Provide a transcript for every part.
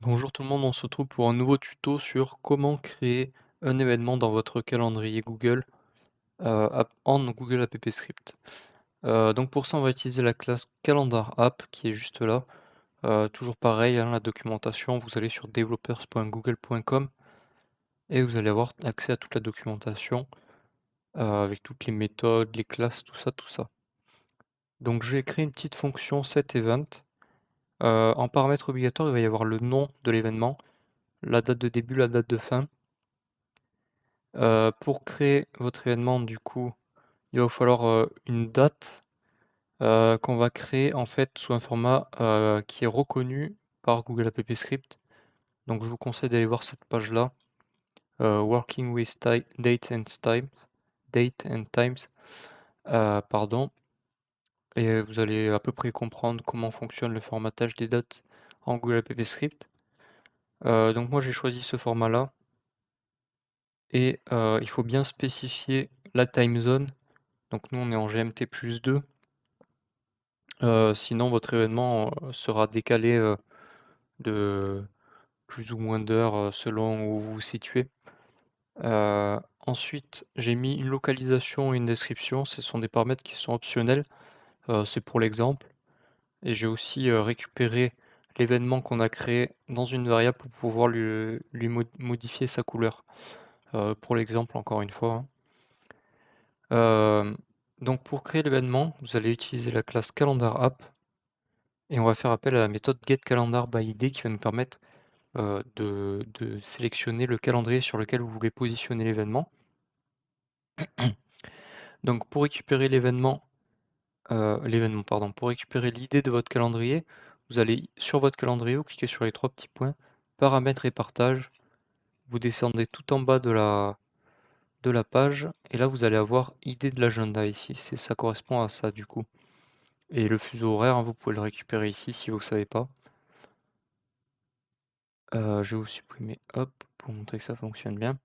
Bonjour tout le monde, on se retrouve pour un nouveau tuto sur comment créer un événement dans votre calendrier Google en Google App Script. Donc pour ça, on va utiliser la classe Calendar App qui est juste là. Toujours pareil, hein, la documentation, vous allez sur developers.google.com et vous allez avoir accès à toute la documentation avec toutes les méthodes, les classes, tout ça, tout ça. Donc je vais créer une petite fonction setEvent. En paramètre obligatoire, il va y avoir le nom de l'événement, la date de début, la date de fin. Pour créer votre événement, du coup, il va vous falloir, une date, qu'on va créer, en fait, sous un format, qui est reconnu par Google App Script. Donc je vous conseille d'aller voir cette page-là, Working with Date and Times, pardon, et vous allez à peu près comprendre comment fonctionne le formatage des dates en Google App Script. Donc moi, j'ai choisi ce format-là et il faut bien spécifier la time zone. Donc nous, on est en GMT+2. Sinon votre événement, sera décalé, de plus ou moins d'heures, selon où vous vous situez. Ensuite, j'ai mis une localisation et une description, ce sont des paramètres qui sont optionnels, c'est pour l'exemple et j'ai aussi, récupéré l'événement qu'on a créé dans une variable pour pouvoir lui modifier sa couleur, pour l'exemple encore une fois, hein. Hem, donc pour créer l'événement, vous allez utiliser la classe Calendar App et on va faire appel à la méthode getCalendarById qui va nous permettre, de sélectionner le calendrier sur lequel vous voulez positionner l'événement. Donc pour récupérer l'événement pardon, pour récupérer l'idée de votre calendrier, vous allez sur votre calendrier, vous cliquez sur les 3 petits points, paramètres et partage, vous descendez tout en bas de la page et là vous allez avoir idée de l'agenda ici, ça correspond à ça du coup et le fuseau horaire, hein, vous pouvez le récupérer ici si vous ne savez pas. Je vais vous supprimer, hop, pour montrer que ça fonctionne bien.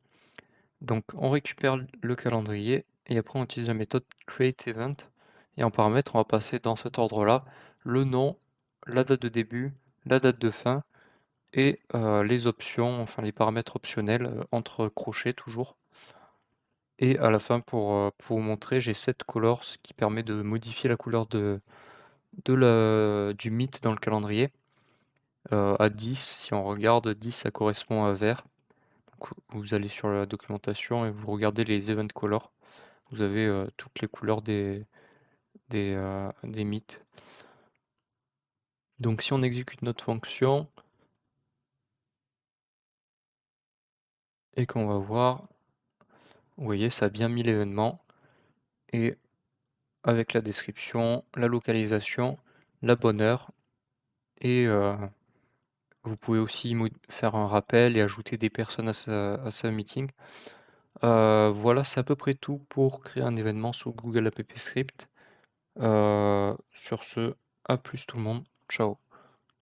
Donc on récupère le calendrier et après on utilise la méthode createEvent et en paramètres on va passer dans cet ordre-là le nom, la date de début, la date de fin et les options, enfin les paramètres optionnels, entre crochets toujours et à la fin pour vous montrer j'ai set colors ce qui permet de modifier la couleur du mythe dans le calendrier, à 10 si on regarde 10 ça correspond à vert. Donc vous allez sur la documentation et vous regardez les event colors. Vous avez, toutes les couleurs des mythes. Donc si on exécute notre fonction et qu'on va voir, vous voyez ça a bien mis l'événement et avec la description, la localisation, la bonne heure et vous pouvez aussi faire un rappel et ajouter des personnes à ce meeting. Voilà, c'est à peu près tout pour créer un événement sous Google App Script. Sur ce, à plus tout le monde. Ciao.